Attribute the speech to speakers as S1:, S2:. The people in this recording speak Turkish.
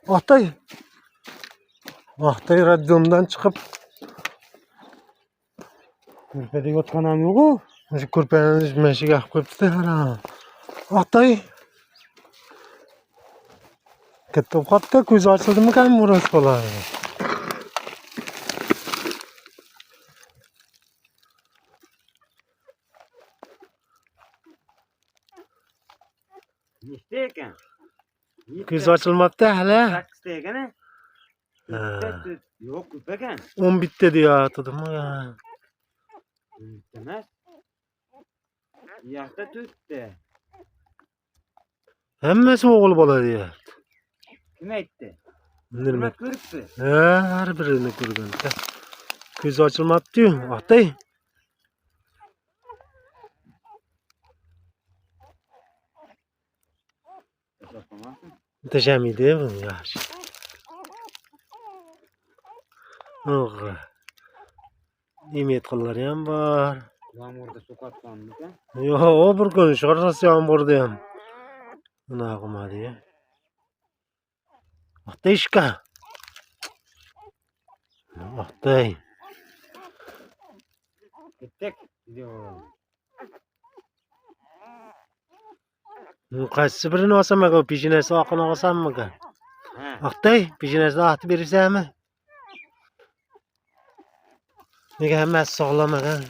S1: Oktay. Oktay radyomdan çıkıp Kurpede yotkanam yok. Şu kurpenin meşik yapıp koyuptu hala. Oktay. Ketip kapta göz açıldı mı kan burası falan.
S2: İşte eken.
S1: Göz açılmadı hala.
S2: Saksı eken. Yok eken.
S1: 10 bitti diyor atadım ya.
S2: Demez. Yakta tüttü.
S1: Hemmesi oğul bala diyor.
S2: Kim etti?
S1: Bilmem.
S2: Kırptı.
S1: Her birini gördüm. Göz açılmadı diyor. Oktay. Teşekkür ederim ya. Oh. Nimet kıllar yan var.
S2: Yağmurda sokaklandı mı?
S1: Yo, o bir gün şarjası yağmurdayım. Ne akıma diye. Oktay işka. Oktay.
S2: Gittik. Gidiyor.
S1: Qaysi birini olsam o pijinasi oqini olsammi kan? Oktay, pijinasi otib bersami? Nega hammasi sog'lom ekan?